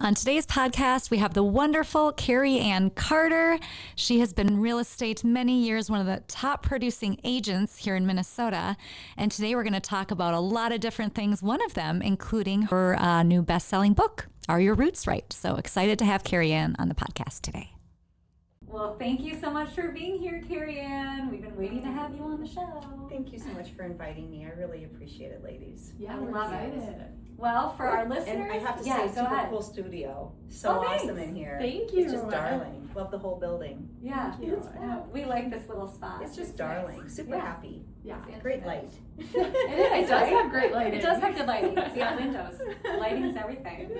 On today's podcast, we have the wonderful Cari Ann Carter. She has been in real estate many years, one of the top producing agents here in Minnesota. And today we're going to talk about a lot of different things, one of them including her new best-selling book, Are Your Roots Right? So excited to have Cari Ann on the podcast today. Well, thank you so much for being here, Cari Ann. We've been waiting to have you on the show. Thank you so much for inviting me. I really appreciate it, ladies. Yeah, we're excited. Well, for our listeners, and I have to say, super cool studio. So awesome in here. Thank you. It's just darling. Love the whole building. Yeah, we like this little spot. It's just darling. Nice. Super happy. Yeah, great light. It does have great lighting. It does have good lighting. See our windows. Lighting is everything.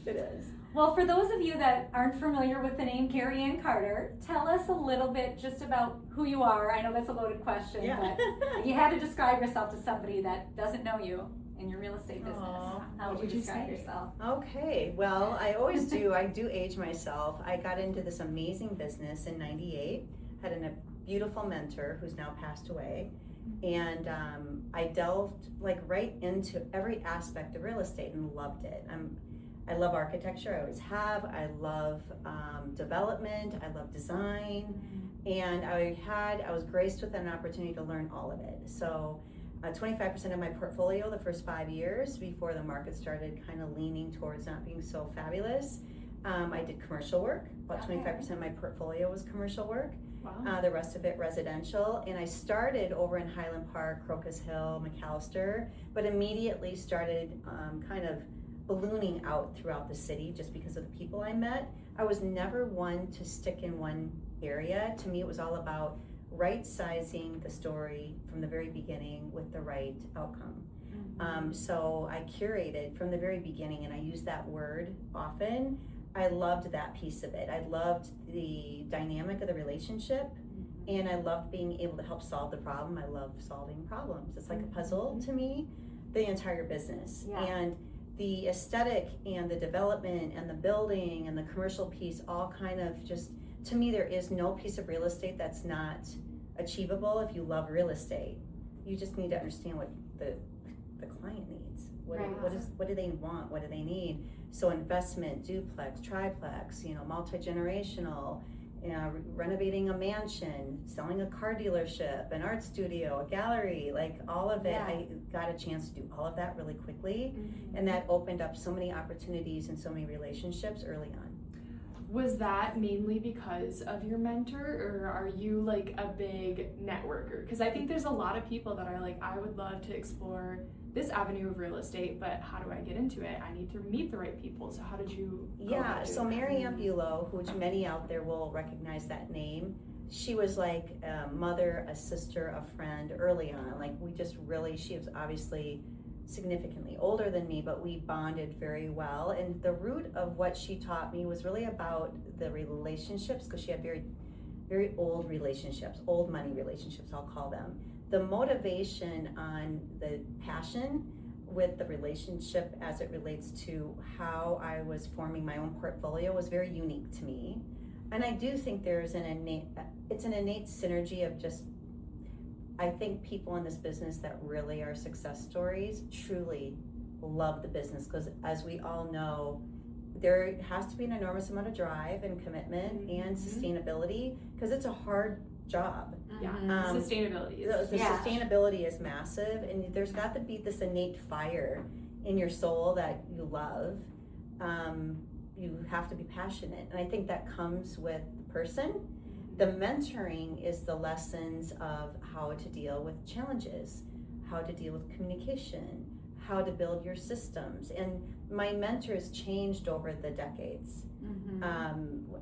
It is. Well, for those of you that aren't familiar with the name Cari Ann Carter, tell us a little bit just about who you are. I know that's a loaded question, but you had to describe yourself to somebody that doesn't know you in your real estate business. How would you describe yourself? Okay, well, I always do. I do age myself. I got into this amazing business in '98, had a beautiful mentor who's now passed away, and I delved right into every aspect of real estate and loved it. I love architecture, I always have. I love development, I love design, and I was graced with an opportunity to learn all of it. So 25% of my portfolio the first 5 years before the market started kind of leaning towards not being so fabulous. I did commercial work. About 25% of my portfolio was commercial work. Wow. The rest of it residential. And I started over in Highland Park, Crocus Hill, McAllister, but immediately started kind of ballooning out throughout the city just because of the people I met. I was never one to stick in one area. To me, it was all about right-sizing the story from the very beginning with the right outcome. So I curated from the very beginning, and I use that word often. I loved that piece of it. I loved the dynamic of the relationship, and I loved being able to help solve the problem. I love solving problems. It's like a puzzle to me, the entire business. And the aesthetic and the development and the building and the commercial piece all kind of just, to me, there is no piece of real estate that's not achievable if you love real estate. You just need to understand what the client needs. What do they want? What do they need? So investment, duplex, triplex, multi-generational, renovating a mansion, selling a car dealership, an art studio, a gallery, all of it. I got a chance to do all of that really quickly, and that opened up so many opportunities and so many relationships early on. Was that mainly because of your mentor, or are you a big networker? Because I think there's a lot of people that are I would love to explore this avenue of real estate, but how do I get into it? I need to meet the right people. So how did you so Mary Ann Bulow, which many out there will recognize that name, she was like a mother, a sister, a friend early on. She was obviously significantly older than me, but we bonded very well. And the root of what she taught me was really about the relationships, because she had very, very old relationships, old money relationships, I'll call them. The motivation on the passion with the relationship as it relates to how I was forming my own portfolio was very unique to me. And I do think there's an innate synergy of just, I think people in this business that really are success stories truly love the business, because as we all know, there has to be an enormous amount of drive and commitment and sustainability, because it's a hard job. Sustainability. Sustainability is massive, and there's got to be this innate fire in your soul that you love. You have to be passionate, and I think that comes with the person. The mentoring is the lessons of how to deal with challenges, how to deal with communication, how to build your systems. And my mentors changed over the decades.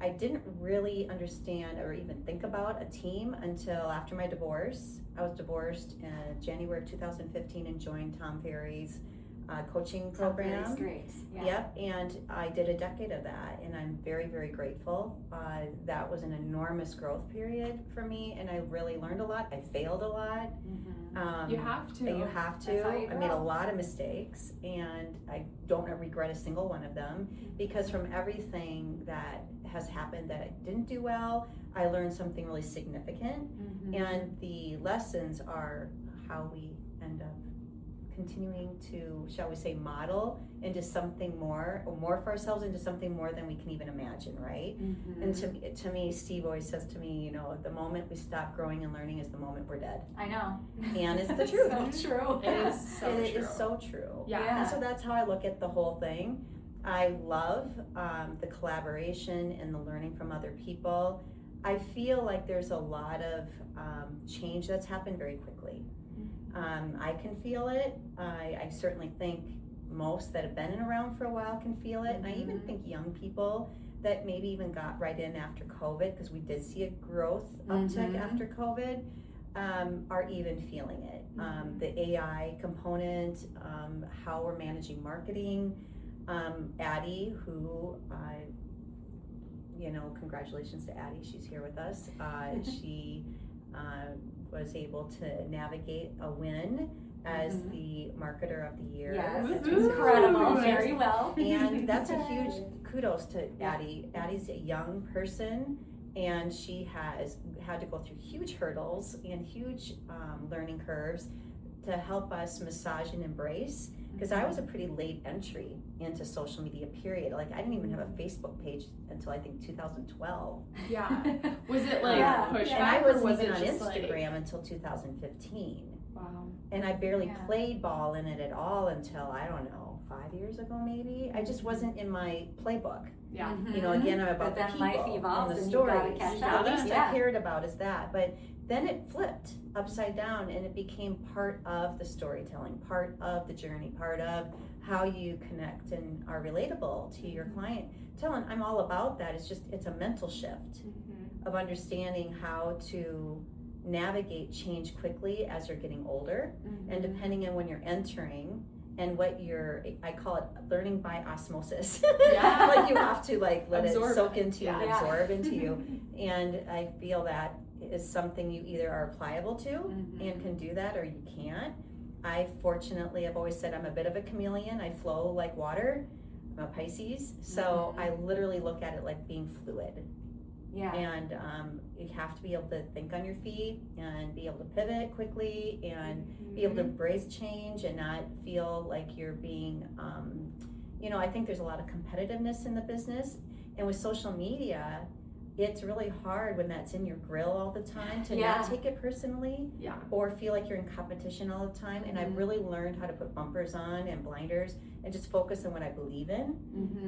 I didn't really understand or even think about a team until after my divorce. I was divorced in January of 2015 and joined Tom Ferry's coaching program. Tom Ferry's great. Yep, and I did a decade of that, and I'm very, very grateful. That was an enormous growth period for me, and I really learned a lot. I failed a lot. You have to. You have to. I made a lot of mistakes, and I don't regret a single one of them, because from everything that has happened that I didn't do well, I learned something really significant. And the lessons are how we end up continuing to, shall we say, model into something more, or morph ourselves into something more than we can even imagine, right? Mm-hmm. And to me, Steve always says to me, you know, the moment we stop growing and learning is the moment we're dead. I know. And it's the truth. So true. It is so It true. is so true. Yeah. And so that's how I look at the whole thing. I love the collaboration and the learning from other people. I feel like there's a lot of change that's happened very quickly. I can feel it. I certainly think most that have been around for a while can feel it. And I even think young people that maybe even got right in after COVID, because we did see a growth uptick after COVID, are even feeling it. The AI component, how we're managing marketing. Addie, who you know, congratulations to Addie, she's here with us. She was able to navigate a win as the marketer of the year. Yes, at incredible, 2006. very well. And that's a huge kudos to Addie. Addie's a young person, and she has had to go through huge hurdles and huge learning curves to help us massage and embrace. Because I was a pretty late entry into social media, period. Like, I didn't even have a Facebook page until I think 2012. Yeah. Was it like pushback, And I or wasn't was even it on just Instagram like... until 2015. Wow. And I barely Yeah. played ball in it at all until, I don't know, 5 years ago maybe. I just wasn't in my playbook. Yeah. You know, again, I'm about But the then life people evolves and the and you've gotta stories. catch At up. least Yeah. I cared about is that. But then it flipped upside down and it became part of the storytelling, part of the journey, part of how you connect and are relatable to your client. Tell them I'm all about that. It's just, it's a mental shift of understanding how to navigate change quickly as you're getting older. And depending on when you're entering and what you're, I call it learning by osmosis. Yeah. Like you have to like let Absorb it soak it. into you and Yeah. absorb into you. And I feel that is something you either are pliable to and can do that, or you can't. I fortunately have always said I'm a bit of a chameleon. I flow like water. I'm a Pisces, so I literally look at it like being fluid. Yeah. And you have to be able to think on your feet and be able to pivot quickly and be able to embrace change and not feel like you're being, you know, I think there's a lot of competitiveness in the business. And with social media, it's really hard when that's in your grill all the time to not take it personally or feel like you're in competition all the time. And I've really learned how to put bumpers on and blinders and just focus on what I believe in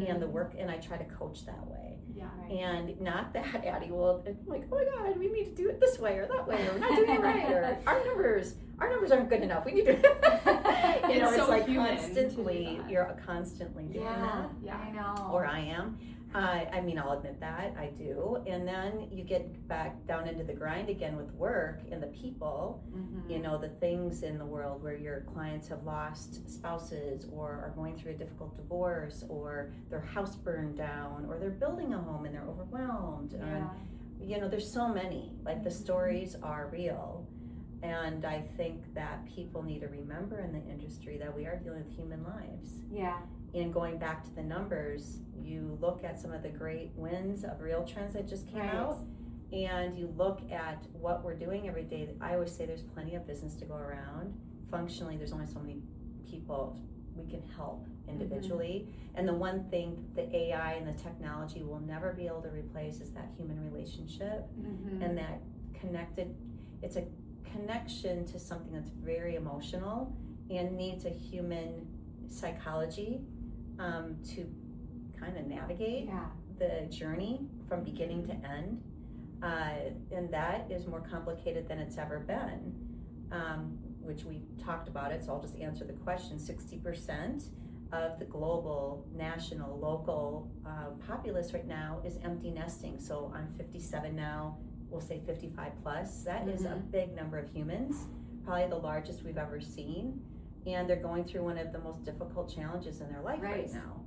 and the work, and I try to coach that way. Yeah. And not that Addie will, I'm like, oh my God, we need to do it this way or that way, or we're not doing it right, or our numbers aren't good enough. We need to, you know, It's it's so like human to constantly, do that. you're constantly doing that. Yeah. I know. Or I am. I mean, I'll admit that, I do. And then you get back down into the grind again with work and the people, you know, the things in the world where your clients have lost spouses or are going through a difficult divorce or their house burned down or they're building a home and they're overwhelmed. And, you know, there's so many, like the stories are real. And I think that people need to remember in the industry that we are dealing with human lives. Yeah. And going back to the numbers, you look at some of the great wins of real trends that just came out, and you look at what we're doing every day. I always say there's plenty of business to go around. Functionally, there's only so many people we can help individually. And the one thing the AI and the technology will never be able to replace is that human relationship and that connected, it's a connection to something that's very emotional and needs a human psychology to kind of navigate the journey from beginning to end, and that is more complicated than it's ever been, which we talked about it, so I'll just answer the question. 60% of the global, national, local populace right now is empty nesting. So I'm 57 now, we'll say 55 plus. That is a big number of humans, probably the largest we've ever seen. And they're going through one of the most difficult challenges in their life right now.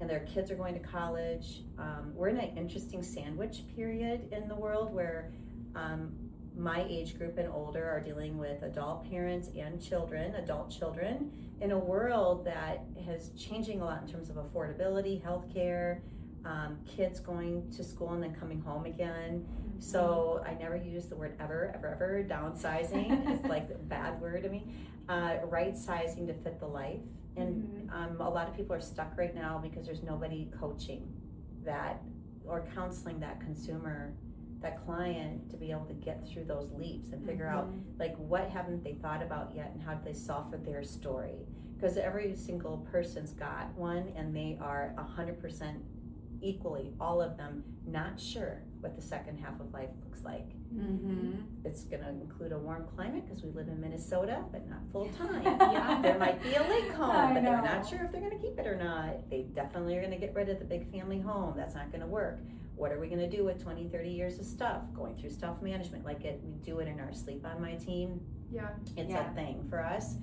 And their kids are going to college. We're in an interesting sandwich period in the world where my age group and older are dealing with adult parents and children, adult children, in a world that is changing a lot in terms of affordability, healthcare, kids going to school and then coming home again. So I never use the word ever, downsizing. It's like a bad word to me. Right sizing to fit the life. And a lot of people are stuck right now because there's nobody coaching that or counseling that consumer, that client, to be able to get through those leaps and figure out like what haven't they thought about yet and how do they solve for their story. Because every single person's got one and they are 100% equally, all of them, not sure what the second half of life looks like. It's going to include a warm climate because we live in Minnesota, but not full time. There might be a lake home, but they're not sure if they're going to keep it or not. They definitely are going to get rid of the big family home. That's not going to work. What are we going to do with 20, 30 years of stuff? Going through stuff management, like we do it in our Sleep on My team. It's a thing for us.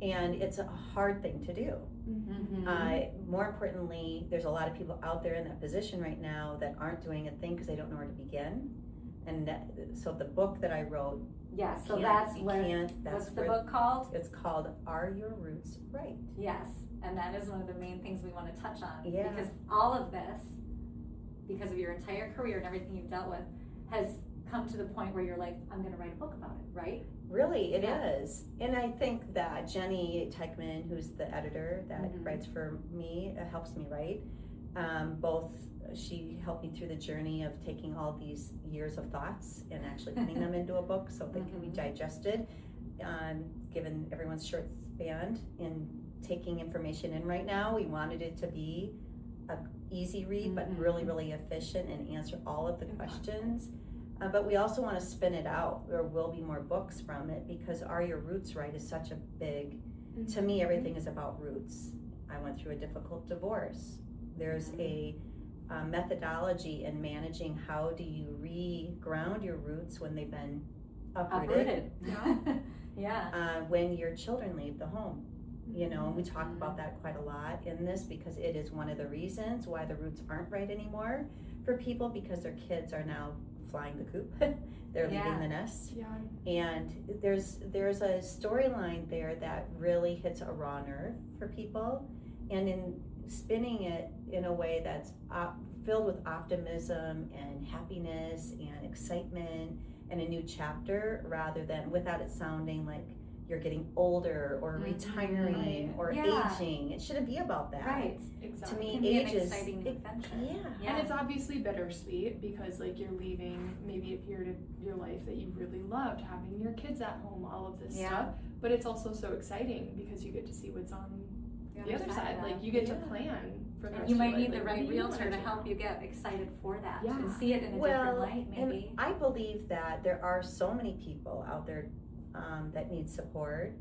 And it's a hard thing to do. More importantly, there's a lot of people out there in that position right now that aren't doing a thing because they don't know where to begin. And so the book that I wrote, what's the book called? It's called Are Your Roots Right? Yes, and that is one of the main things we want to touch on. Yeah. Because all of this, because of your entire career and everything you've dealt with, has come to the point where you're like, I'm going to write a book about it, right? Really, it is. And I think that Jenny Teichman, who's the editor that writes for me, helps me write. She helped me through the journey of taking all these years of thoughts and actually putting them into a book so they can be digested, given everyone's short span in taking information in right now. We wanted it to be an easy read, but really, really efficient and answer all of the questions. But we also want to spin it out. There will be more books from it because Are Your Roots Right is such a big, to me, everything is about roots. I went through a difficult divorce. There's a methodology in managing how do you re-ground your roots when they've been uprooted. When your children leave the home. And we talk about that quite a lot in this because it is one of the reasons why the roots aren't right anymore for people, because their kids are now flying the coop. They're leaving the nest. And there's a storyline there that really hits a raw nerve for people, and in spinning it in a way that's filled with optimism and happiness and excitement and a new chapter, rather than without it sounding like you're getting older or retiring or aging. It shouldn't be about that. Right. To me, age is exciting new adventure. And it's obviously bittersweet because like you're leaving maybe a period of your life that you really loved, having your kids at home, all of this stuff. But it's also so exciting because you get to see what's on the other side. Like you get to plan for the rest you of might your need life. the right realtor to help you get excited for that and see it in a different light, maybe. And I believe that there are so many people out there that need support.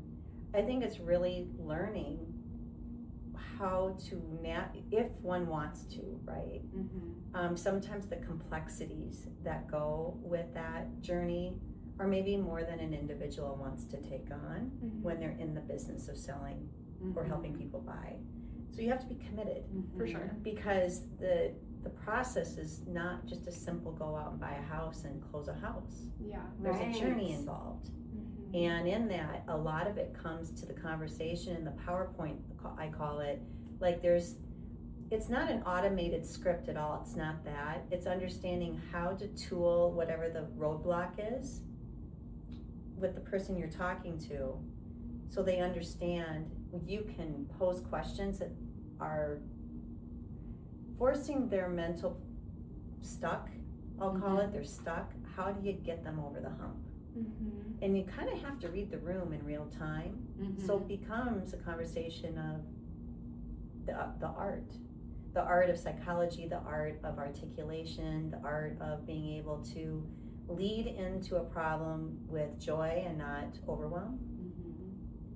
I think it's really learning how to if one wants to, right? Sometimes the complexities that go with that journey are maybe more than an individual wants to take on when they're in the business of selling or helping people buy. So you have to be committed, for sure, because the process is not just a simple go out and buy a house and close a house. There's a journey involved. And in that, a lot of it comes to the conversation in the PowerPoint, I call it, like it's not an automated script at all. It's not that. It's understanding how to tool whatever the roadblock is with the person you're talking to, so they understand. You can pose questions that are forcing their mental stuck, I'll call it. They're stuck. How do you get them over the hump? And you kind of have to read the room in real time. So it becomes a conversation of the art of psychology, the art of articulation, the art of being able to lead into a problem with joy and not overwhelm.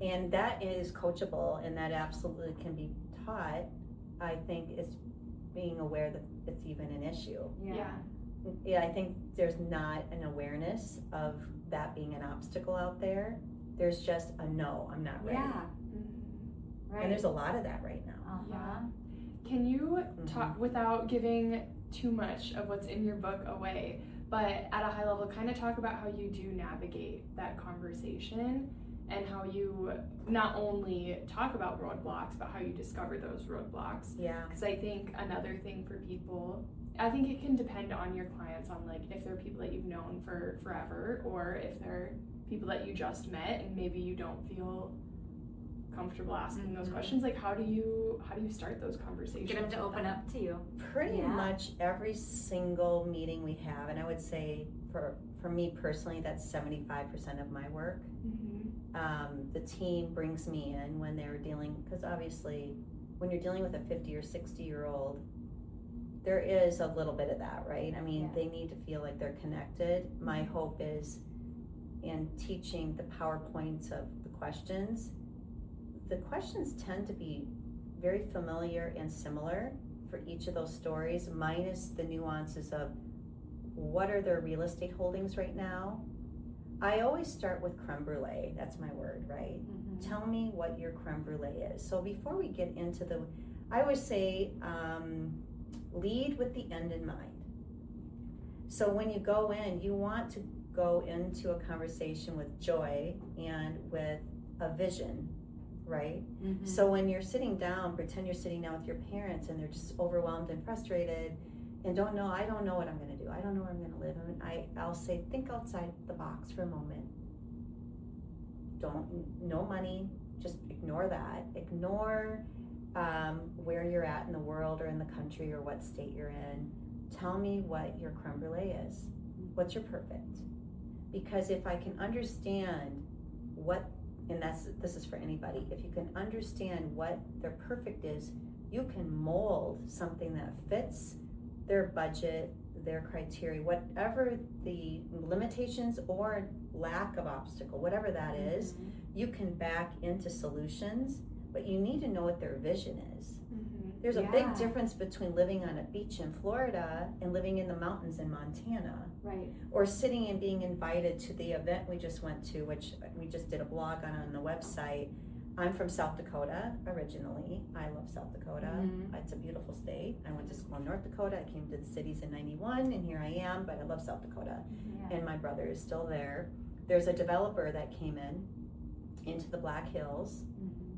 And that is coachable, and that absolutely can be taught. I think it's being aware that it's even an issue. I think there's not an awareness of that being an obstacle out there. There's just a no, I'm not ready. And there's a lot of that right now. Can you talk, without giving too much of what's in your book away, but at a high level, kind of talk about how you do navigate that conversation and how you not only talk about roadblocks, but how you discover those roadblocks. Yeah. Because I think another thing for people, I think it can depend on your clients on like if they're people that you've known for forever or if they're people that you just met and maybe you don't feel comfortable asking those questions. Like how do you start those conversations? Get them to open up to you. Pretty much every single meeting we have, and I would say for me personally, that's 75% of my work. The team brings me in when they're dealing, because obviously when you're dealing with a 50 or 60-year-old, there is a little bit of that, right? I mean, they need to feel like they're connected. My hope is in teaching the PowerPoints of the questions tend to be very familiar and similar for each of those stories, minus the nuances of what are their real estate holdings right now. I always start with creme brulee. That's my word, right? Tell me what your creme brulee is. So before we get into I always say, lead with the end in mind. So when you go in, you want to go into a conversation with joy and with a vision, right? So when you're sitting down, pretend you're sitting down with your parents and they're just overwhelmed and frustrated and I don't know what I'm going to do. I don't know where I'm going to live. And I'll say, think outside the box for a moment. No money, just ignore that. Ignore where you're at in the world or in the country or what state you're in. Tell me what your creme brulee is. What's your perfect? Because if I can understand this is for anybody, if you can understand what their perfect is, you can mold something that fits their budget, their criteria, whatever the limitations or lack of obstacle, whatever that is, you can back into solutions, but you need to know what their vision is. There's a big difference between living on a beach in Florida and living in the mountains in Montana. Right. Or sitting and being invited to the event we just went to, which we just did a blog on the website. I'm from South Dakota originally. I love South Dakota. It's a beautiful state. I went to school in North Dakota. I came to the cities in '91 and here I am, but I love South Dakota. And my brother is still there. There's a developer that came into the Black Hills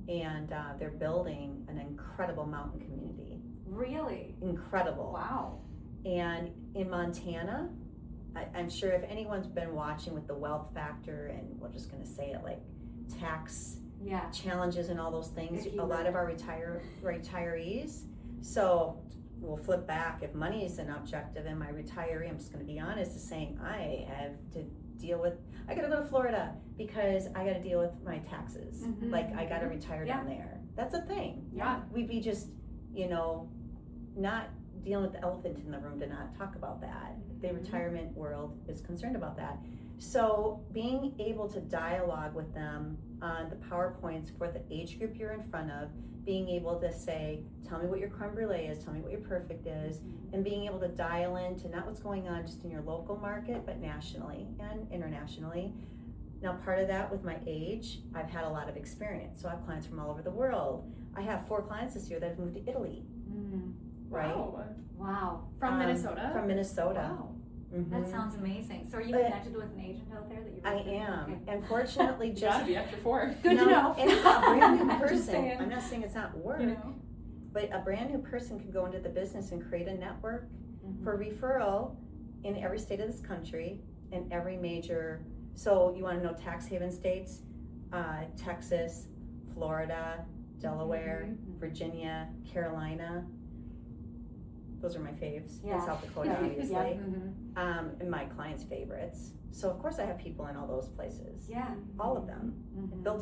and they're building an incredible mountain community. Really? Incredible. Wow. And in Montana, I'm sure if anyone's been watching with the wealth factor and we're just going to say it like tax challenges and all those things, a lot of our retirees, so we'll flip back. If money is an objective and my retiree, I'm just going to be honest, is saying I have to deal with, I got to go to Florida because I got to deal with my taxes. Like I got to retire down there. That's a thing. We'd be just, not dealing with the elephant in the room to not talk about that. The retirement world is concerned about that. So being able to dialogue with them on the PowerPoints for the age group you're in front of, being able to say, tell me what your creme brulee is, tell me what your perfect is, and being able to dial into not what's going on just in your local market, but nationally and internationally. Now, part of that with my age, I've had a lot of experience. So I have clients from all over the world. I have 4 clients this year that have moved to Italy. Right? Wow. From Minnesota? From Minnesota. Wow. That sounds amazing. So are you connected with an agent out there that you're I am. Okay. And fortunately, just be after 4. Good to know. And a brand new I'm just person. saying. I'm not saying it's not work, but a brand new person can go into the business and create a network for referral in every state of this country and every major. So you want to know tax haven states? Texas, Florida, Delaware, Virginia, Carolina. Those are my faves. In South Dakota, obviously. And my clients' favorites. So of course I have people in all those places. All of them.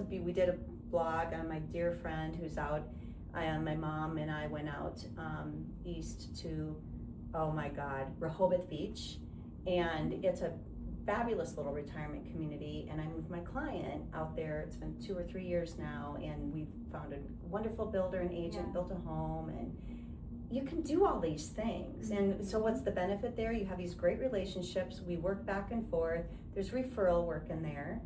We did a blog on my dear friend who's out. My mom and I went out east to, oh my God, Rehoboth Beach. And it's a fabulous little retirement community. And I moved my client out there. It's been 2 or 3 years now. And we've found a wonderful builder and agent, built a home, and you can do all these things. And so what's the benefit there? You have these great relationships. We work back and forth. There's referral work in there.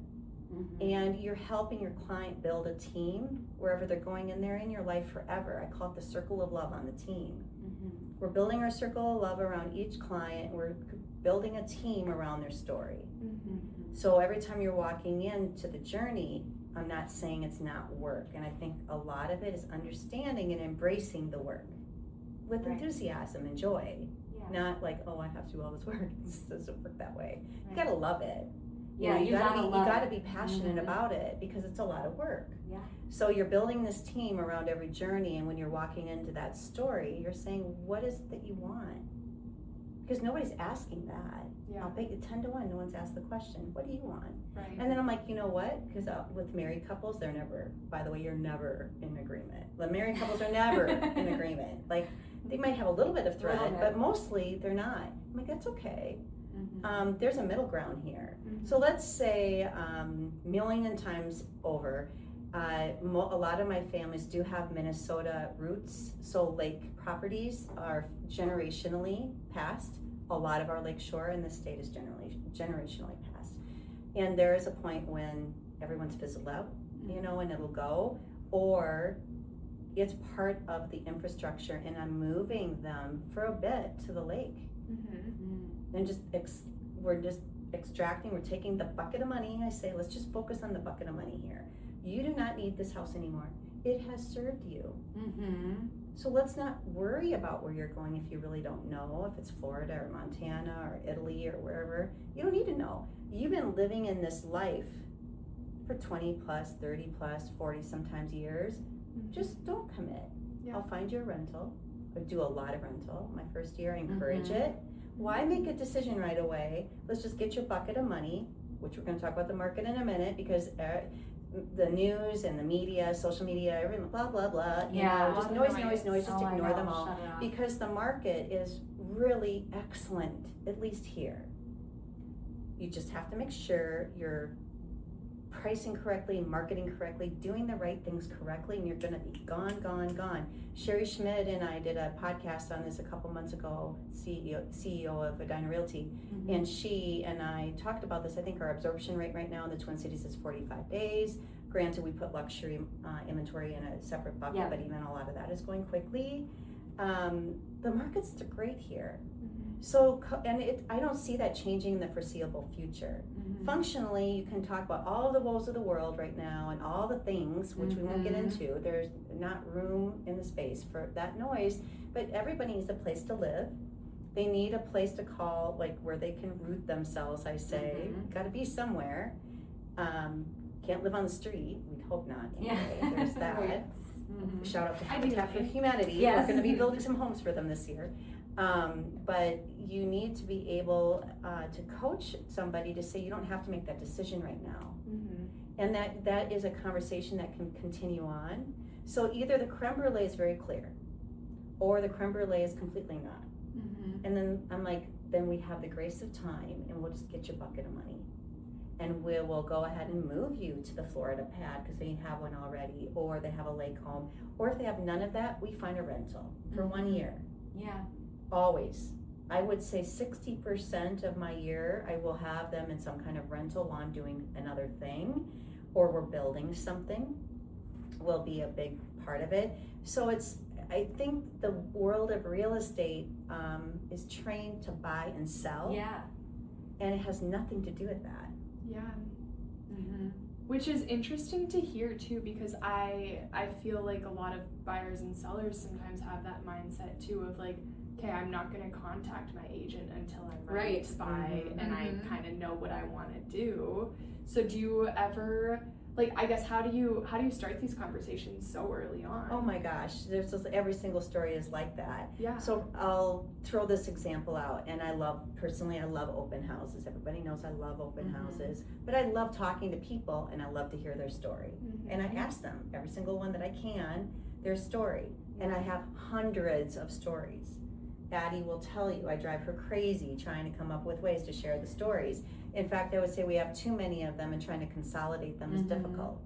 And you're helping your client build a team wherever they're going, and they're in your life forever. I call it the circle of love on the team. We're building our circle of love around each client. We're building a team around their story. So every time you're walking into the journey, I'm not saying it's not work. And I think a lot of it is understanding and embracing the work with enthusiasm and joy. Yeah. Not like, oh, I have to do all this work. It doesn't work that way. You gotta love it. Yeah, you gotta be it. passionate about it, because it's a lot of work. Yeah. So you're building this team around every journey, and when you're walking into that story, you're saying, what is it that you want? Because nobody's asking that. Yeah. I'll bet you 10 to 1, no one's asked the question, what do you want? Right. And then I'm like, you know what? Because with married couples, they're never, by the way, you're never in agreement. The married couples are never in agreement. Like, they might have a little bit of thread, but mostly they're not. I'm like, that's okay. There's a middle ground here. So let's say million times over, a lot of my families do have Minnesota roots, so lake properties are generationally passed. A lot of our lakeshore in the state is generationally passed. And there is a point when everyone's fizzled out, you know, and it'll go, or it's part of the infrastructure and I'm moving them for a bit to the lake. And we're just extracting, we're taking the bucket of money. I say, let's just focus on the bucket of money here. You do not need this house anymore. It has served you. So let's not worry about where you're going if you really don't know, if it's Florida or Montana or Italy or wherever. You don't need to know. You've been living in this life for 20 plus, 30 plus, 40 sometimes years. Just don't commit. I'll find you a rental. I do a lot of rental. My first year, I encourage it. Why make a decision right away? Let's just get your bucket of money, which we're going to talk about the market in a minute, because the news and the media, social media, everything, blah, blah, blah, you know, just noise, just ignore them all. Because the market is really excellent, at least here. You just have to make sure you're pricing correctly, marketing correctly, doing the right things correctly, and you're gonna be gone. Sherry Schmidt and I did a podcast on this a couple months ago, CEO of Edina Realty, and she and I talked about this. I think our absorption rate right now in the Twin Cities is 45 days. Granted, we put luxury inventory in a separate bucket, but even a lot of that is going quickly. The market's great here. So, and I don't see that changing in the foreseeable future. Functionally, you can talk about all the woes of the world right now and all the things, which we won't get into. There's not room in the space for that noise, but everybody needs a place to live. They need a place to call, like, where they can root themselves, I say. Gotta be somewhere. Can't live on the street. We'd hope not. Anyway, there's that. Shout out to Habitat for Humanity. We're gonna be building some homes for them this year. But you need to be able to coach somebody to say you don't have to make that decision right now. And that is a conversation that can continue on. So either the creme brulee is very clear, or the creme brulee is completely not. And then I'm like, then we have the grace of time, and we'll just get your bucket of money. And we will go ahead and move you to the Florida pad because they have one already, or they have a lake home. Or if they have none of that, we find a rental for 1 year. Always. I would say 60% of my year, I will have them in some kind of rental while I'm doing another thing, or we're building something, will be a big part of it. So I think the world of real estate is trained to buy and sell. And it has nothing to do with that. Which is interesting to hear too, because I feel like a lot of buyers and sellers sometimes have that mindset too of like, okay, I'm not going to contact my agent until I'm ready to buy and I kind of know what I want to do. So do you ever, like, I guess, how do you start these conversations so early on? Oh my gosh, every single story is like that. So I'll throw this example out, and I love open houses. Everybody knows I love open houses, but I love talking to people and I love to hear their story. And I ask them, every single one that I can, their story. And I have hundreds of stories. Addie will tell you, I drive her crazy trying to come up with ways to share the stories. In fact, I would say we have too many of them, and trying to consolidate them is difficult.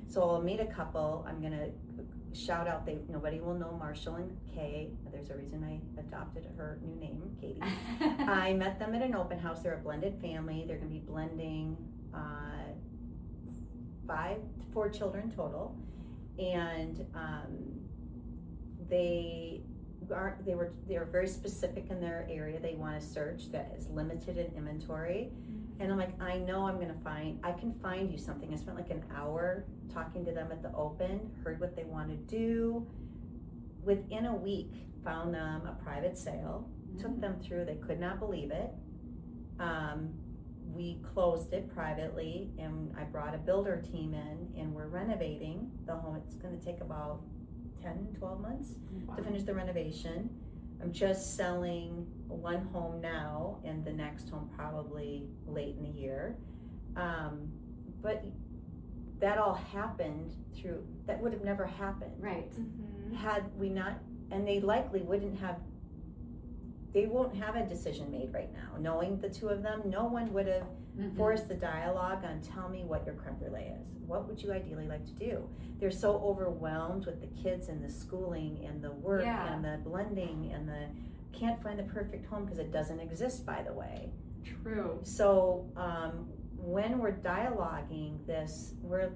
So I'll meet a couple. I'm gonna shout out, nobody will know Marshall and Kay. There's a reason I adopted her new name, Katie. I met them at an open house. They're a blended family. They're gonna be blending 4 children total. And they were very specific in their area they want to search that is limited in inventory. And I'm like, I know I can find you something. I spent like an hour talking to them at the open, heard what they want to do. Within a week, found them a private sale, took them through, they could not believe it. We closed it privately, and I brought a builder team in, and we're renovating the home. It's gonna take about 10, 12 months to finish the renovation. I'm just selling one home now, and the next home probably late in the year. But that all happened that would have never happened. Right. Had we not, and they likely won't have a decision made right now. Knowing the two of them, no one would have forced the dialogue on, tell me what your creme brulee is. What would you ideally like to do? They're so overwhelmed with the kids and the schooling and the work and the blending and can't find the perfect home because it doesn't exist, by the way. True. So when we're dialoguing this, we're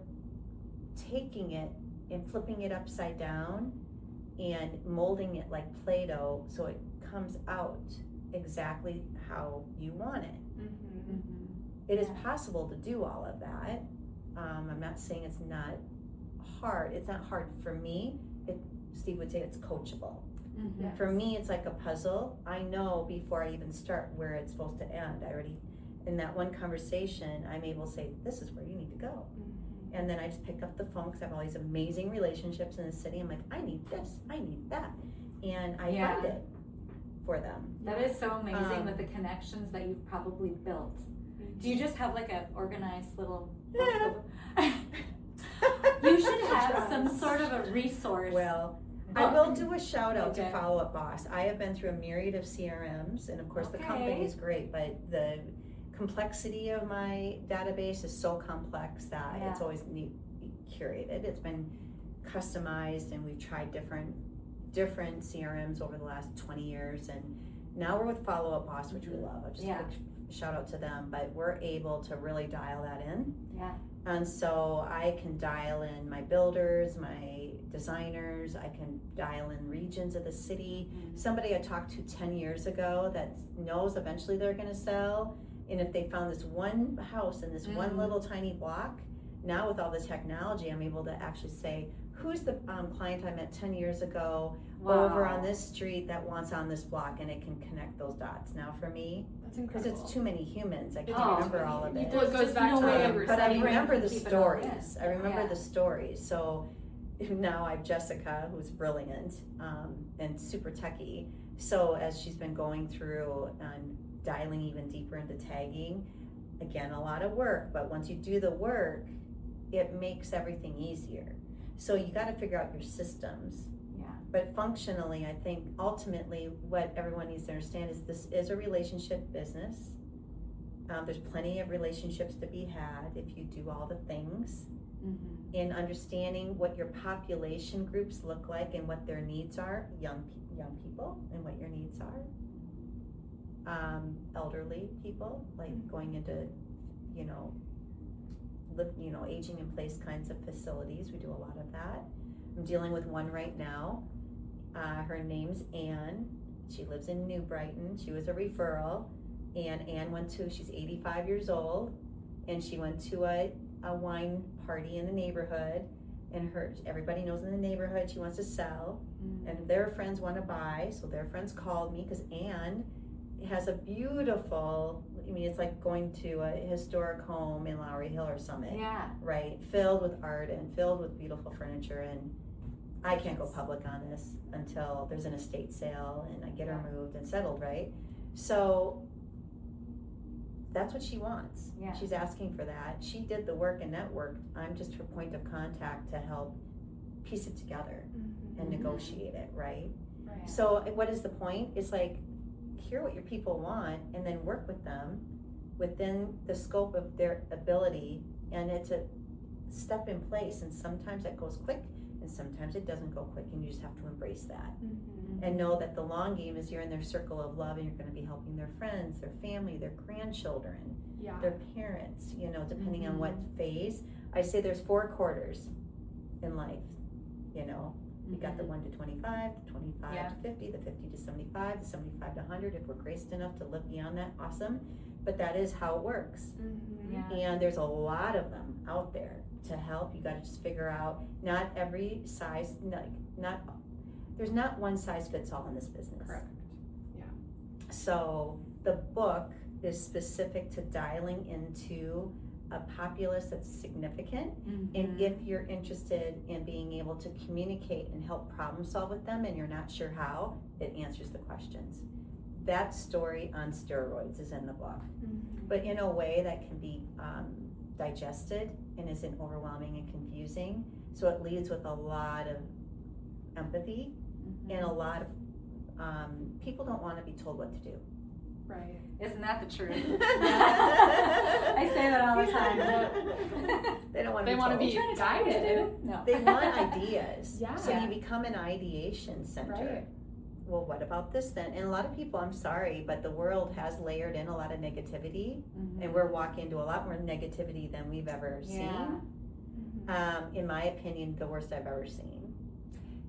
taking it and flipping it upside down and molding it like Play-Doh so it comes out exactly how you want it. It is possible to do all of that. I'm not saying it's not hard. It's not hard for me. Steve would say it's coachable. Yes. For me, it's like a puzzle. I know before I even start where it's supposed to end. I already, in that one conversation, I'm able to say, this is where you need to go. And then I just pick up the phone because I have all these amazing relationships in the city. I'm like, I need this, I need that. And I find it for them. That is so amazing with the connections that you've probably built. Do you just have like an organized little you should have some sort of a resource. Well, I will do a shout out to Follow Up Boss. I have been through a myriad of CRMs, and of course the company is great, but the complexity of my database is so complex that it's always need to be curated. It's been customized, and we've tried different CRMs over the last 20 years, and now we're with Follow Up Boss, which we love. Just a quick shout out to them, but we're able to really dial that in. And so I can dial in my builders, my designers, I can dial in regions of the city. Somebody I talked to 10 years ago that knows eventually they're gonna sell, and if they found this one house in this one little tiny block, now with all the technology, I'm able to actually say, who's the client I met 10 years ago over on this street that wants on this block, and it can connect those dots. Now for me, That's because incredible. it's too many humans, I can't remember all of it. Well, it goes back to what you were But I saying. remember the Keep it all in. stories. I remember the stories. So now I have Jessica, who's brilliant and super techie. So as she's been going through and dialing even deeper into tagging, again, a lot of work, but once you do the work, it makes everything easier. So you got to figure out your systems. But functionally, I think ultimately what everyone needs to understand is this is a relationship business. There's plenty of relationships to be had if you do all the things. In understanding what your population groups look like and what their needs are, young people, and what your needs are. Elderly people, like going into, aging in place kinds of facilities. We do a lot of that. I'm dealing with one right now. Her name's Ann. She lives in New Brighton. She was a referral, and Ann she's 85 years old, and she went to a wine party in the neighborhood, and everybody knows in the neighborhood she wants to sell, and their friends want to buy, so their friends called me because Ann has a beautiful, it's like going to a historic home in Lowry Hill or Summit, right? Filled with art and filled with beautiful furniture, and I can't go public on this until there's an estate sale and I get her moved and settled, right? So that's what she wants. She's asking for that. She did the work and networked. I'm just her point of contact to help piece it together and negotiate it, right? So what is the point? It's like, hear what your people want and then work with them within the scope of their ability, and it's a step in place, and sometimes that goes quick and sometimes it doesn't go quick, and you just have to embrace that and know that the long game is you're in their circle of love and you're going to be helping their friends, their family, their grandchildren, their parents, depending on what phase. I say there's 4 quarters in life, We got the 1 to 25, the 25 Yeah. to 50, the 50 to 75, the 75 to 100. If we're graced enough to live beyond that, awesome. But that is how it works. Yeah. And there's a lot of them out there to help. You got to just figure out, not every size, there's not one size fits all in this business. Correct. Yeah. So the book is specific to dialing into a populace that's significant. And if you're interested in being able to communicate and help problem solve with them and you're not sure how, it answers the questions. That story on steroids is in the book, but in a way that can be digested and isn't overwhelming and confusing. So it leads with a lot of empathy, and a lot of people don't want to be told what to do. Right. Isn't that the truth? I say that all the time. They don't want They to be want to told. be Trying to tell you what to guided. do? No. They want ideas. Yeah. So you become an ideation center. Right. Well, what about this then? And a lot of people, I'm sorry, but the world has layered in a lot of negativity, and we're walking into a lot more negativity than we've ever seen. In my opinion, the worst I've ever seen.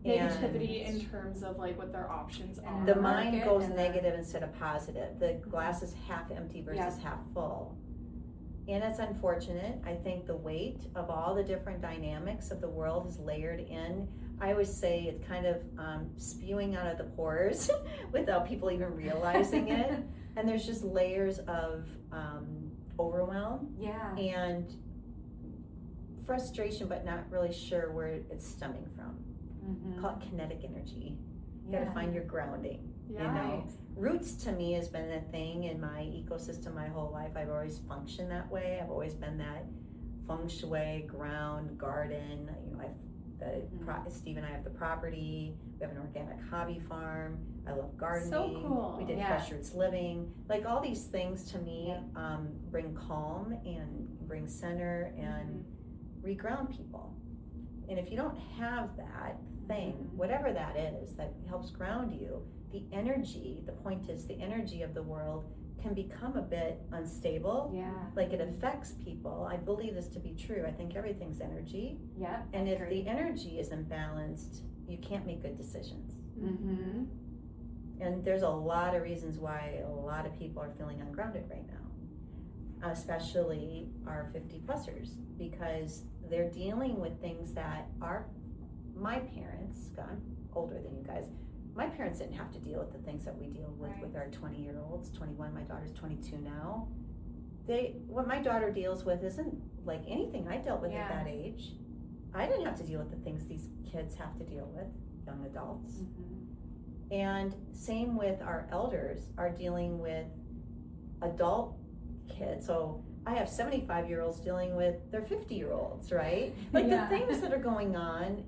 Negativity in terms of like what their options are. The mind Market goes and negative instead of positive. The glass is half empty versus half full. And it's unfortunate. I think the weight of all the different dynamics of the world is layered in. I always say it's kind of spewing out of the pores without people even realizing it. And there's just layers of overwhelm and frustration, but not really sure where it's stemming from. Call it kinetic energy. You gotta find your grounding. Yeah. You know, roots to me has been a thing in my ecosystem my whole life. I've always functioned that way. I've always been that feng shui, ground, garden. You know, Steve and I have the property. We have an organic hobby farm. I love gardening. So cool. We did fresh roots living. Like all these things to me bring calm and bring center and reground people. And if you don't have that thing, whatever that is that helps ground you, the energy, the point is the energy of the world can become a bit unstable. Like it affects people. I believe this to be true. I think everything's energy. And if the energy is imbalanced, you can't make good decisions. And there's a lot of reasons why a lot of people are feeling ungrounded right now, especially our 50-plussers, because they're dealing with things that my parents, God, I'm older than you guys, my parents didn't have to deal with the things that we deal with our 20-year-olds, 21, my daughter's 22 now. What my daughter deals with isn't like anything I dealt with at that age. I didn't have to deal with the things these kids have to deal with, young adults. And same with our elders are dealing with adult kids. So I have 75-year-olds dealing with their 50-year-olds, right? Like the things that are going on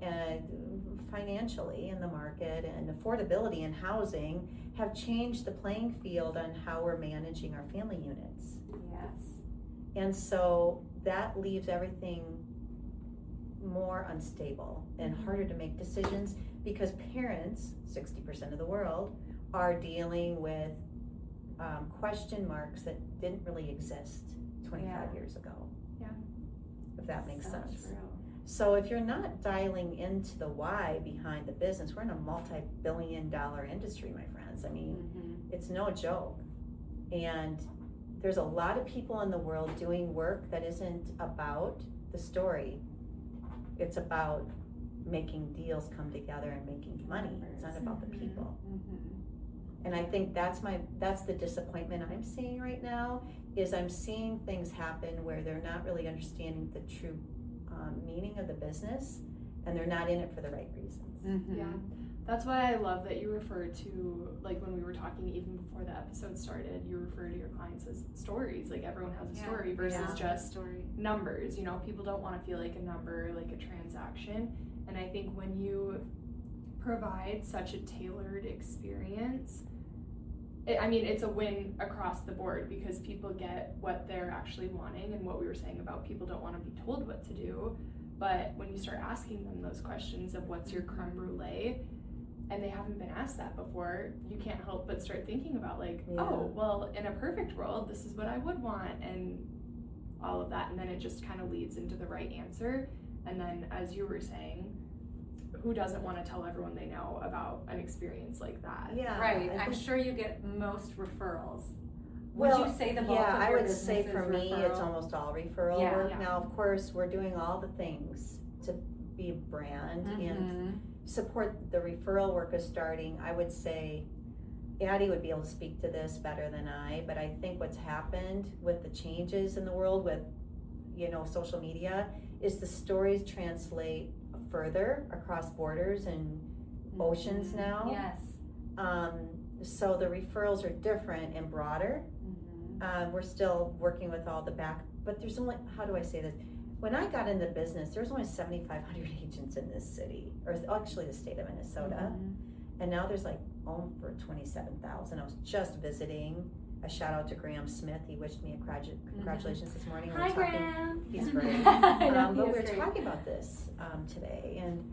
financially in the market and affordability and housing have changed the playing field on how we're managing our family units. And so that leaves everything more unstable and harder to make decisions because parents, 60% of the world, are dealing with question marks that didn't really exist 25 years ago. If that makes sense. True. So if you're not dialing into the why behind the business, we're in a multi-billion-dollar industry, my friends. I mean, it's no joke. And there's a lot of people in the world doing work that isn't about the story. It's about making deals come together and making money. It's not about the people. And I think that's the disappointment I'm seeing right now, is I'm seeing things happen where they're not really understanding the true meaning of the business, and they're not in it for the right reasons. Yeah, that's why I love that you refer to, like when we were talking even before the episode started, you refer to your clients as stories. Like everyone has a story versus just numbers. You know, people don't want to feel like a number, like a transaction. And I think when you provide such a tailored experience, it's a win across the board because people get what they're actually wanting, and what we were saying about people don't want to be told what to do. But when you start asking them those questions of what's your creme brulee, and they haven't been asked that before, you can't help but start thinking about oh, well, in a perfect world, this is what I would want, and all of that. And then it just kind of leads into the right answer. And then, as you were saying, who doesn't want to tell everyone they know about an experience like that? Yeah. Right. I I'm think- sure you get most referrals. Well, Would you say the bulk yeah, of I your would say business for is me, it's referral? almost all referral Yeah. work. Yeah. Now, of course, we're doing all the things to be a brand and Mhm. support the referral work is starting. I would say Addie would be able to speak to this better than I, but I think what's happened with the changes in the world with, social media is the stories translate further across borders and oceans Mhm. now. Yes. So the referrals are different and broader. Mhm. We're still working with all the but there's only, how do I say this? When I got into business, there's only 7,500 agents in this city, or actually the state of Minnesota. Mhm. And now there's like over 27,000. I was just visiting. A shout out to Graham Smith. He wished me a congratulations this morning. We were Hi, talking- Graham. He's great. I know, he But we is were great. talking about this today, and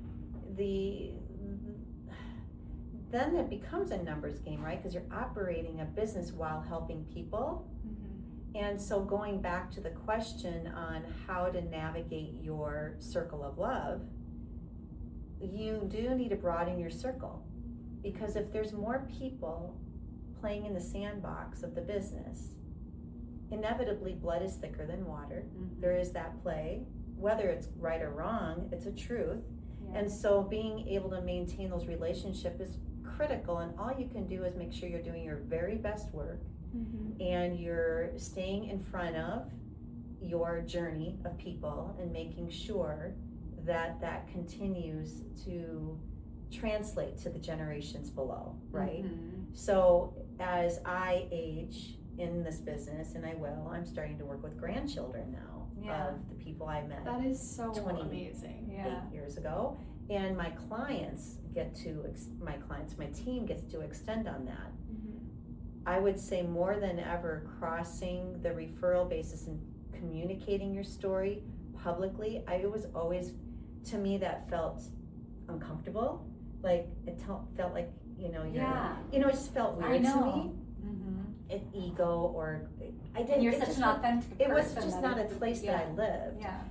then it becomes a numbers game, right? Because you're operating a business while helping people. And so going back to the question on how to navigate your circle of love, you do need to broaden your circle. Because if there's more people playing in the sandbox of the business, inevitably blood is thicker than water. Mhm. There is that play. Whether it's right or wrong, it's a truth. Yeah. And so being able to maintain those relationships is critical, and all you can do is make sure you're doing your very best work and you're staying in front of your journey of people and making sure that that continues to translate to the generations below, right? Mhm. So as I age in this business, and I'm starting to work with grandchildren now Yeah. of the people I met That is so 20. amazing. Yeah. 8 years ago, and my clients my team gets to extend on that. I would say more than ever, crossing the referral basis and communicating your story publicly, to me that felt uncomfortable, like felt like Yeah. it just felt I weird to know. me, Mhm. an ego, or I didn't. And you're it such just an felt- authentic It was person just that not a it- place that I lived. Yeah.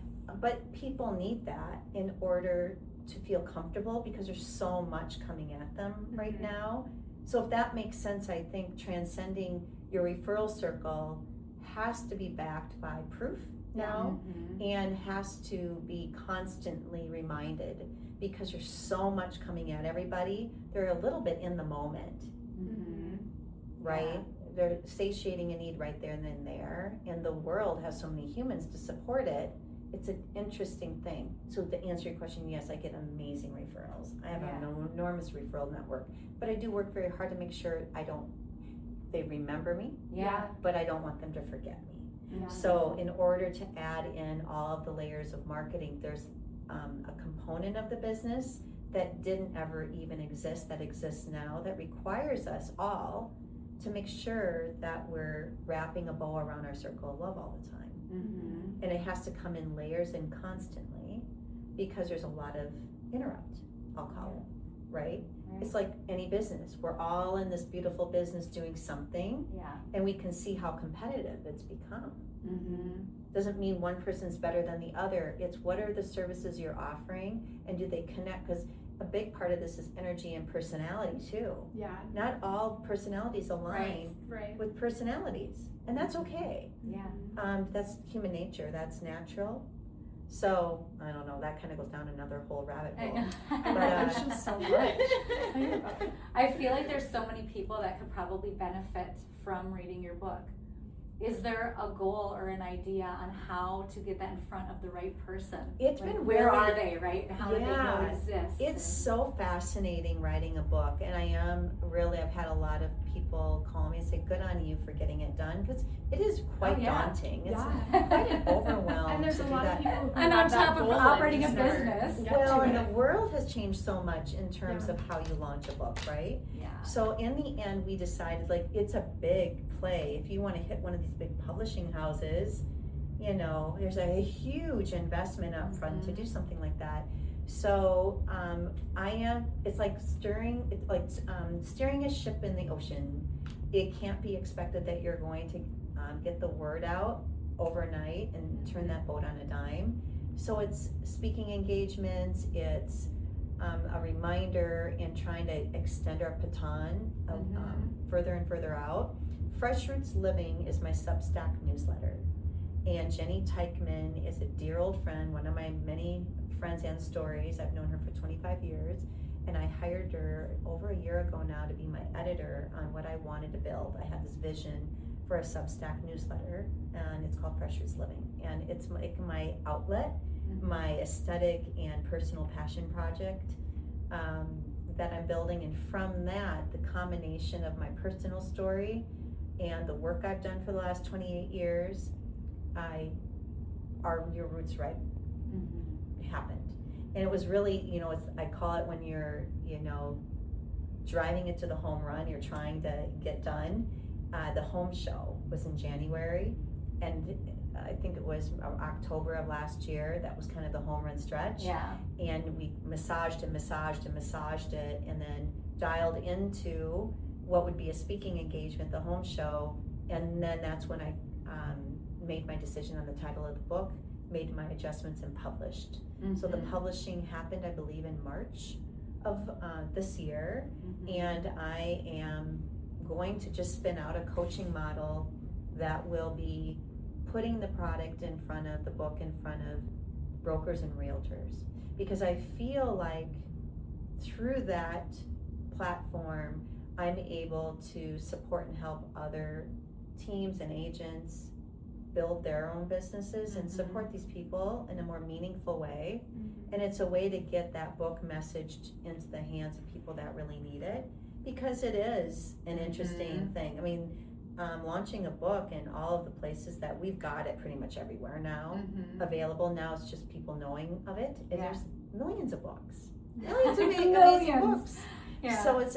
But people need that in order to feel comfortable because there's so much coming at them right Mhm. now. So if that makes sense, I think transcending your referral circle has to be backed by proof now Mhm. and has to be constantly reminded because there's so much coming at everybody. They're a little bit in the moment, Mhm. right? Yeah. They're satiating a need right there and then there, and the world has so many humans to support it. It's an interesting thing. So to answer your question, yes, I get amazing referrals. I have Yeah. an enormous referral network, but I do work very hard to make sure they remember me, Yeah. but I don't want them to forget me. Yeah. So in order to add in all of the layers of marketing, there's a component of the business that didn't ever even exist, that exists now, that requires us all to make sure that we're wrapping a bow around our circle of love all the time. Mhm. And it has to come in layers and constantly because there's a lot of interrupt, I'll call it, right? Right. It's like any business. We're all in this beautiful business doing something, Yeah. and we can see how competitive it's become. Mhm. Doesn't mean one person's better than the other. It's what are the services you're offering and do they connect? Because a big part of this is energy and personality too. Yeah. Not all personalities align Right. with personalities, and that's okay. Yeah. That's human nature, that's natural. So, I don't know, that kind of goes down another whole rabbit I hole. know. There's just so much. I feel like there's so many people that could probably benefit from reading your book. Is there a goal or an idea on how to get that in front of the right person? It's Like, been where really- are they, right? How do they know Yeah. it exists? It's so fascinating writing a book, and I've had a lot of people call me and say, good on you for getting it done, because it is quite Oh, yeah. daunting. It's Yeah. quite an overwhelm And there's to a do lot that. of people who And on have that top of goal and operating a just never business. get Well, to and it. the world has changed so much in terms of how you launch a book, right? Yeah. So in the end, we decided it's a big play. If you want to hit one of these big publishing houses, there's a huge investment up front to do something like that. So it's like steering a ship in the ocean. It can't be expected that you're going to get the word out overnight and turn that boat on a dime. So it's speaking engagements, it's a reminder in trying to extend our baton further and further out. Fresh Roots Living is my Substack newsletter. And Jenny Teichman is a dear old friend, one of my many friends and stories. I've known her for 25 years. And I hired her over a year ago now to be my editor on what I wanted to build. I had this vision for a Substack newsletter, and it's called Fresh Roots Living. And it's my outlet, my aesthetic and personal passion project that I'm building. And from that, the combination of my personal story and the work I've done for the last 28 years, Are Your Roots Right? Happened. And it was really, I call it when you're, driving it to the home run, you're trying to get done. The home show was in January, and I think it was October of last year. That was kind of the home run stretch. Yeah. And we massaged it, and then dialed into what would be a speaking engagement, the home show. And then that's when I made my decision on the title of the book, made my adjustments, and published. So the publishing happened, I believe, in March of this year. And I am going to just spin out a coaching model that will be putting the product in front of the book, in front of brokers and realtors. Because I feel like through that platform, I'm able to support and help other teams and agents build their own businesses and support these people in a more meaningful way. And it's a way to get that book messaged into the hands of people that really need it, because it is an interesting thing. I mean, launching a book in all of the places that we've got it pretty much everywhere now available. Now it's just people knowing of it. And there's millions of books, millions of amazing books. Yeah. So it's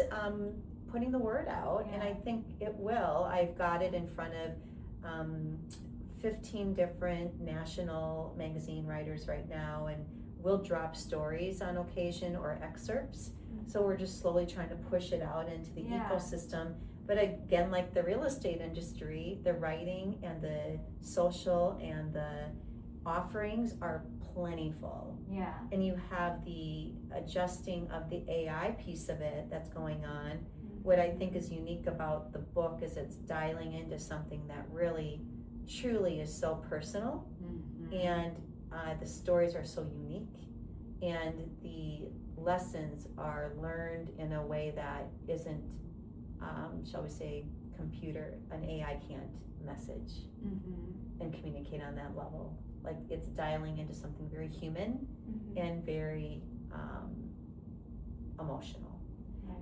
putting the word out, and I think it will. I've got it in front of 15 different national magazine writers right now, and we'll drop stories on occasion or excerpts. So we're just slowly trying to push it out into the ecosystem. But again, like the real estate industry, the writing and the social and the offerings are plentiful. Yeah. And you have the adjusting of the AI piece of it that's going on. What I think is unique about the book is it's dialing into something that really, truly is so personal. And the stories are so unique. And the lessons are learned in a way that isn't, shall we say, an AI can't message and communicate on that level. Like, it's dialing into something very human and very emotional.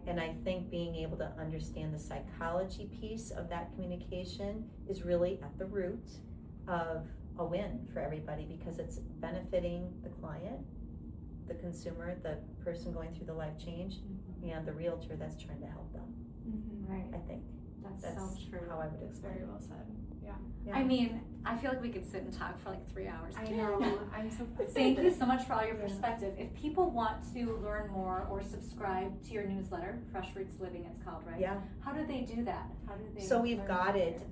And I think being able to understand the psychology piece of that communication is really at the root of a win for everybody, because it's benefiting the client, the consumer, the person going through the life change, and the realtor that's trying to help them. Right. I think That's so true. how I would explain Very it. well said. I mean, I feel like we could sit and talk for like 3 hours. I know. I'm so Thank you so much for all your perspective. If people want to learn more or subscribe to your newsletter, Fresh Roots Living, it's called, right? Yeah. How do they do that? How do they? So we've learn got more? it.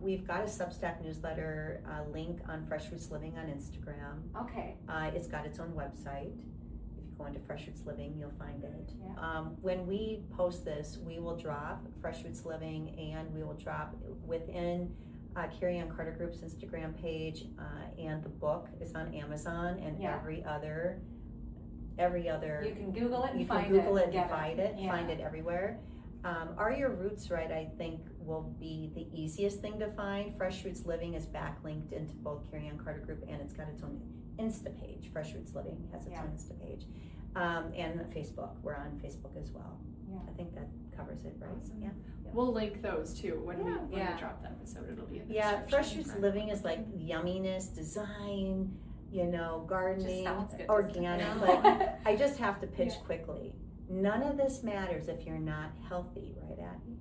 We've got a Substack newsletter link on Fresh Roots Living on Instagram. Okay. It's got its own website. If you go into Fresh Roots Living, you'll find it. Yeah. When we post this, we will drop Fresh Roots Living, and we will drop within Cari Ann Carter Group's Instagram page, and the book is on Amazon and every other. You can Google it and You find can Google it and get find it. Yeah. Find it everywhere. Are Your Roots Right, I think, will be the easiest thing to find. Fresh Roots Living is backlinked into both Cari Ann Carter Group, and it's got its own Insta page. Fresh Roots Living has its own Insta page. And Facebook. We're on Facebook as well. Yeah. I think that covers it, right? Awesome. Yeah. We'll link those too when we Yeah. drop the episode. It'll be in the Yeah, description. Fresh Roots Living is like yumminess, design, gardening, Just sounds good. organic. Just- Like, I just have to pitch Yeah. quickly. None of this matters if you're not healthy, right, Abby?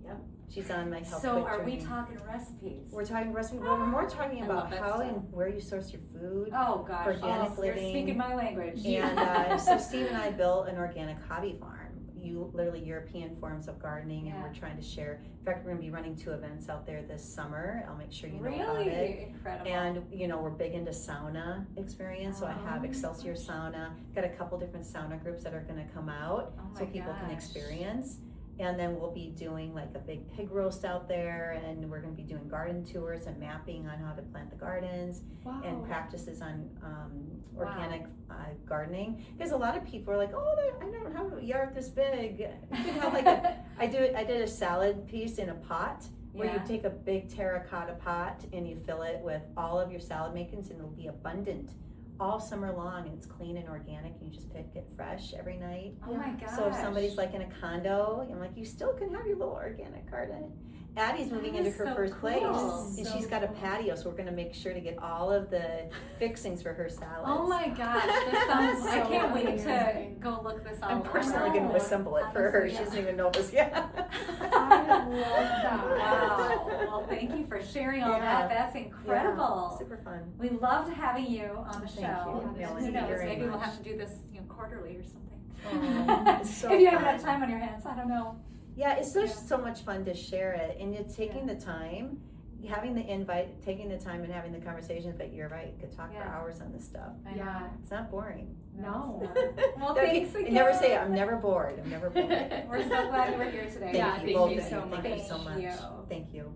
Yep. She's on my health. So Quick are we journey. talking recipes? We're talking recipes. We're more talking I about love that how stuff. and where you source your food. Oh gosh, Organic you're living. speaking my language. And so Steve and I built an organic hobby farm. literally European forms of gardening, and Yeah. we're trying to share. In fact, we're going to be running 2 events out there this summer. I'll make sure you know Really about it. incredible. And we're big into sauna experience, so I have Oh, Excelsior gosh. Sauna. Got a couple different sauna groups that are going to come out, Oh so my people can gosh. experience. And then we'll be doing like a big pig roast out there, and we're going to be doing garden tours and mapping on how to plant the gardens Wow. and practices on organic gardening. Because a lot of people are like, oh, I don't have a yard this big. You can have like I did a salad piece in a pot where Yeah. you take a big terracotta pot and you fill it with all of your salad makings, and it'll be abundant all summer long, and it's clean and organic, and you just pick it fresh every night. Oh my gosh. So if somebody's like in a condo, I'm like, you still can have your little organic garden. Addie's moving That into is her so first place, cool. and So she's got a cool. patio, so we're gonna make sure to get all of the fixings for her salads. Oh my gosh, this sounds, I So can't wait to amazing. go look this out. I'm personally gonna know. assemble it for her. Honestly, She doesn't even know this yet. I love that. Wow. Well, thank you for sharing all Yeah. that. That's incredible. Yeah, super fun. We loved having you on the Thank show. you, Melanie, Who knows? very Maybe we'll much. have to do this, quarterly or something. Oh, it's so if you have fun. enough time on your hands, I don't know. Yeah, it's just Yeah. so much fun to share it, and you're taking the time, having the invite, taking the time and having the conversations. But you're right, you could talk for Yeah. hours on this stuff. I Yeah. know. It's not boring. No. Well, Don't- thanks I again. never say it. I'm never bored. I'm never bored. We're so glad you were here today. Yeah, Thank you, thank both you of so Thank much. you so Thank much. you. Thank you.